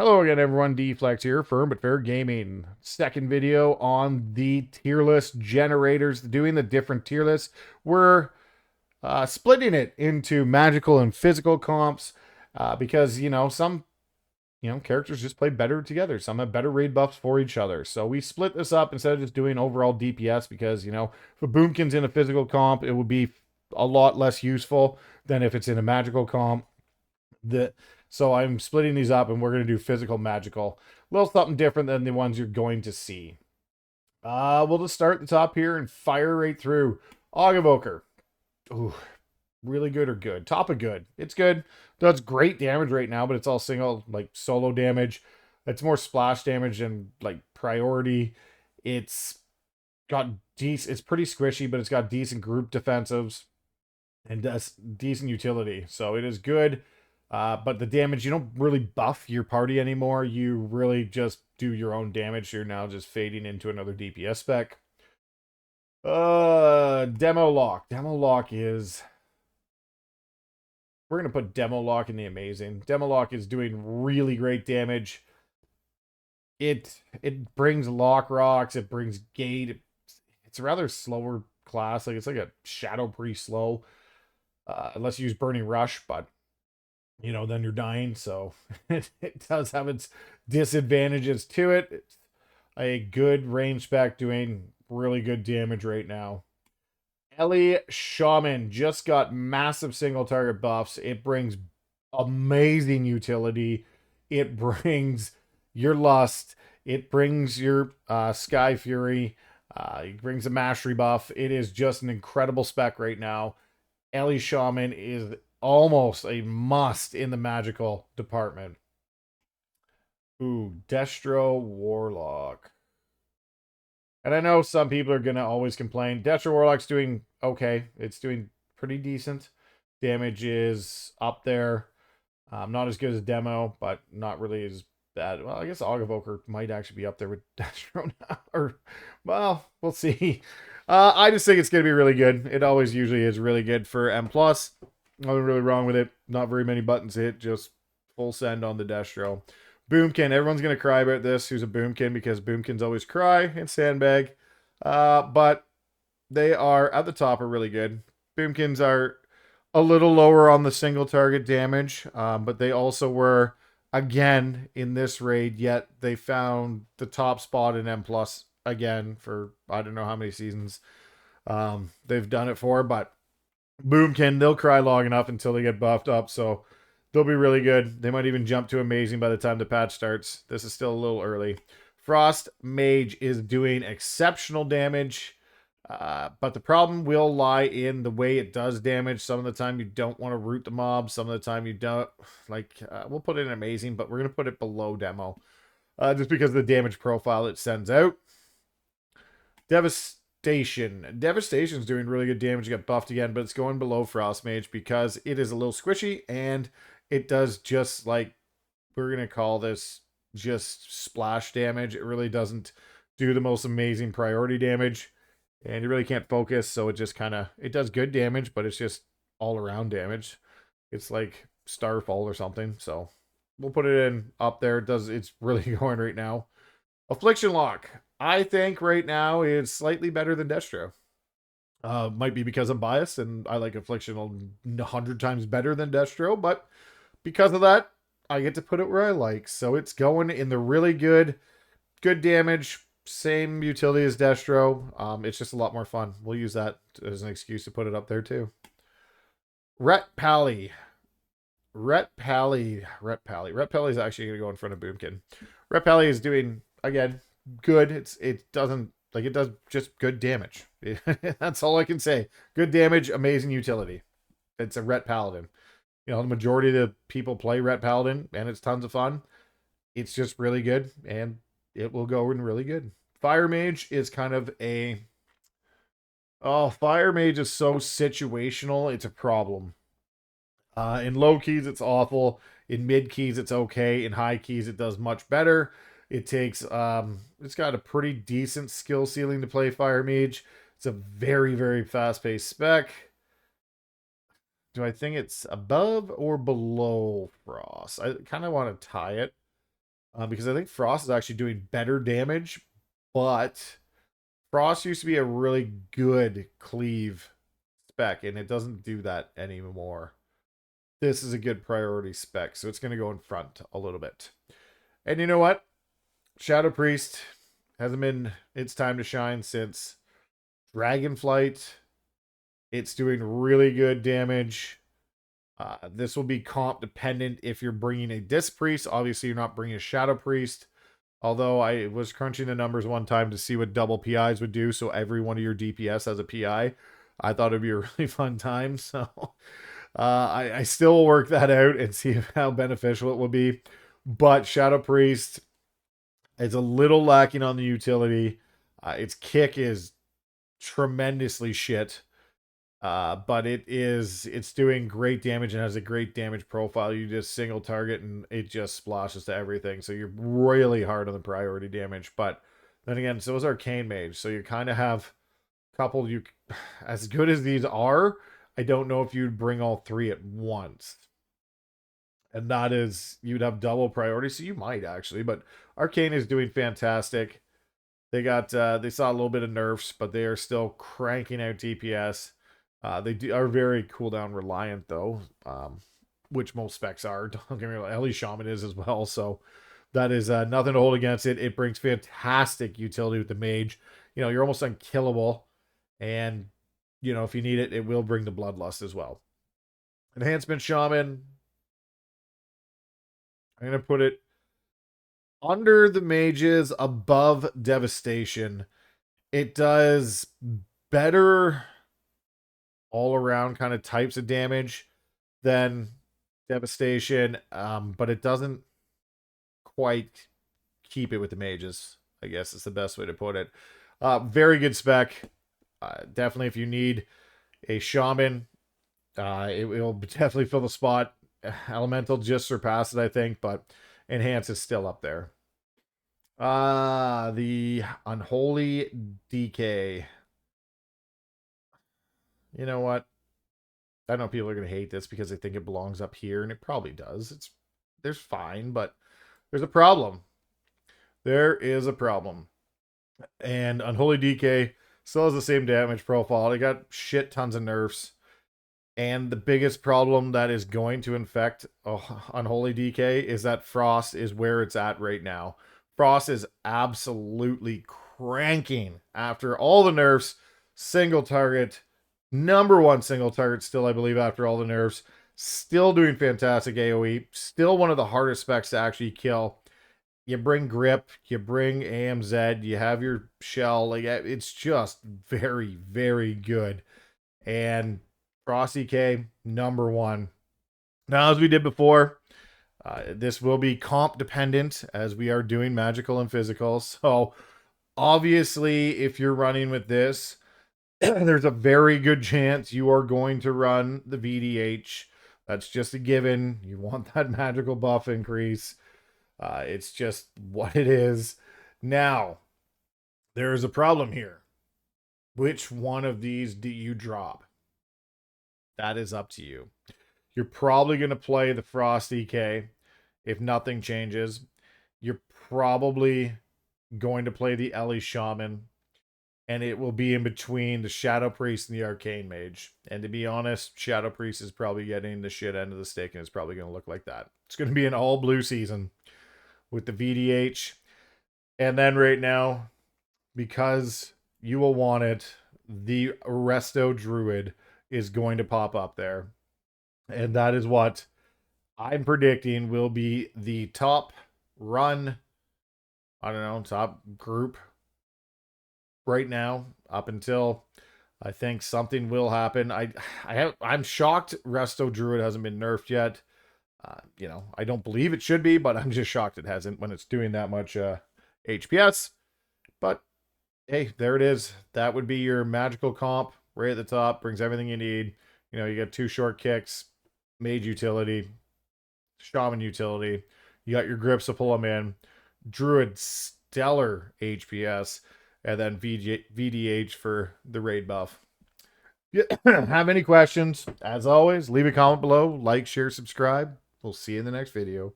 Hello again, everyone. D-Flex here, Firm but Fair Gaming. Second video on the tier list generators, doing the different tier lists. We're splitting it into magical and physical comps because, some, characters just play better together. Some have better raid buffs for each other. So we split this up instead of just doing overall DPS because, if a Boomkin's in a physical comp, it would be a lot less useful than if it's in a magical comp. So I'm splitting these up and we're going to do physical magical. A little something different than the ones you're going to see. We'll just start at the top here and fire right through. Ogavoker. Ooh, really good or good? Top of good. It's good. Does great damage right now, but it's all single, like solo damage. It's more splash damage and like priority. It's got decent, it's pretty squishy, but it's got decent group defensives and does decent utility. So it is good. But the damage, you don't really buff your party anymore. You really just do your own damage. You're now just fading into another DPS spec. Demo lock. Demo lock is. We're gonna put demo lock in the amazing. Demo lock is doing really great damage. It brings lock rocks. It brings gate. It's a rather slower class. Like it's like a shadow pretty slow. Unless you use burning rush, but then you're dying. So it does have its disadvantages to it. It's a good range spec doing really good damage right now. Ellie Shaman just got massive single target buffs. It brings amazing utility. It brings your lust. It brings your Sky Fury. It brings a mastery buff. It is just an incredible spec right now. Ellie Shaman is almost a must in the magical department. Ooh, Destro Warlock. And I know some people are going to always complain. Destro Warlock's doing okay. It's doing pretty decent. Damage is up there. Not as good as Demo, but not really as bad. Well, I guess Ogavoker might actually be up there with Destro now. Or, well, we'll see. I just think it's going to be really good. It always usually is really good for M+. Nothing really wrong with it. Not very many buttons hit. Just full send on the Destro. Boomkin. Everyone's going to cry about this who's a Boomkin because Boomkins always cry and sandbag. But they are, at the top, are really good. Boomkins are a little lower on the single target damage, but they also were, again, in this raid, yet they found the top spot in M+, again, for I don't know how many seasons they've done it for, but Boomkin, they'll cry long enough until they get buffed up, so they'll be really good. They might even jump to amazing by the time the patch starts. This is still a little early. Frost Mage is doing exceptional damage, but the problem will lie in the way it does damage. Some of the time you don't want to root the mob. Some of the time you don't. We'll put it in amazing, but we're going to put it below demo. Just because of the damage profile it sends out. Devastation's doing really good damage. You got buffed again, but it's going below Frost Mage because it is a little squishy and it does just like, we're going to call this just splash damage. It really doesn't do the most amazing priority damage and you really can't focus. So it just it does good damage, but it's just all around damage. It's like Starfall or something. So we'll put it in up there. It's really going right now. Affliction Lock. I think right now is slightly better than Destro. Might be because I'm biased and I like Affliction 100 times better than Destro, but because of that, I get to put it where I like. So it's going in the really good damage, same utility as Destro. It's just a lot more fun. We'll use that as an excuse to put it up there too. Ret Pally. Ret Pally is actually going to go in front of Boomkin. Ret Pally is doing, again, good. It does just good damage. That's all I can say. Good damage, amazing utility. It's a Ret Paladin. The majority of the people play Ret Paladin, and it's tons of fun. It's just really good, and it will go in really good. Fire Mage is kind of a... Oh, Fire Mage is so situational, it's a problem. In low keys, it's awful. In mid keys, it's okay. In high keys, it does much better. It takes, it's got a pretty decent skill ceiling to play Fire Mage. It's a very, very fast-paced spec. Do I think it's above or below Frost? I kind of want to tie it. because I think Frost is actually doing better damage, but Frost used to be a really good cleave spec, and it doesn't do that anymore. This is a good priority spec, so it's going to go in front a little bit. And you know what? Shadow Priest hasn't been its time to shine since Dragonflight. It's doing really good damage. This will be comp dependent if you're bringing a Disc Priest. Obviously, you're not bringing a Shadow Priest. Although I was crunching the numbers one time to see what double PIs would do, so every one of your DPS has a PI. I thought it'd be a really fun time, so I still will work that out and see how beneficial it will be. But Shadow Priest is a little lacking on the utility. Its kick is tremendously shit. But it's doing great damage and has a great damage profile. You just single target and it just splashes to everything. So you're really hard on the priority damage. But then again, so is Arcane Mage. So you kind of have a couple you as good as these are, I don't know if you'd bring all three at once. And that is you'd have double priority. So you might actually, but Arcane is doing fantastic. They saw a little bit of nerfs, but they are still cranking out DPS. Are very cooldown reliant though, which most specs are. Don't get me wrong, Ellie Shaman is as well. So that is nothing to hold against it. It brings fantastic utility with the mage. You know, you're almost unkillable, and you know if you need it, it will bring the bloodlust as well. Enhancement Shaman. I'm gonna put it under the mages, above Devastation. It does better all around kind of types of damage than Devastation, but it doesn't quite keep it with the mages, I guess is the best way to put it. Very good spec. Definitely if you need a shaman, it will definitely fill the spot. Elemental just surpassed it, I think, but Enhance is still up there. The Unholy DK. You know what? I know people are going to hate this because they think it belongs up here, and it probably does. There's fine, but there's a problem. There is a problem. And Unholy DK still has the same damage profile. They got shit tons of nerfs. And the biggest problem that is going to infect Unholy DK is that Frost is where it's at right now. Frost is absolutely cranking after all the nerfs. Single target, number one single target still, I believe, after all the nerfs. Still doing fantastic AoE. Still one of the hardest specs to actually kill. You bring grip, you bring AMZ, you have your shell. Like it's just very, very good. And Frost DK, number one. Now, as we did before, this will be comp dependent as we are doing magical and physical. So obviously, if you're running with this, there's a very good chance you are going to run the VDH. That's just a given. You want that magical buff increase. It's just what it is. Now, there is a problem here. Which one of these do you drop? That is up to you. You're probably going to play the Frost DK if nothing changes. You're probably going to play the Ellie Shaman, and it will be in between the Shadow Priest and the Arcane Mage. And to be honest, Shadow Priest is probably getting the shit end of the stick, and it's probably going to look like that. It's going to be an all blue season with the VDH. And then right now, because you will want it, the Resto Druid is going to pop up there. And that is what I'm predicting will be the top run, I don't know, top group right now up until I think something will happen. I'm shocked Resto Druid hasn't been nerfed yet. You know, I don't believe it should be, but I'm just shocked it hasn't when it's doing that much HPS. But hey, there it is. That would be your magical comp right at the top. Brings everything you need. You know, you get 2 short kicks, mage utility, shaman utility. You got your grips to pull them in. Druid stellar HPS, and then VDH for the raid buff. If you have any questions, as always, leave a comment below. Like, share, subscribe. We'll see you in the next video.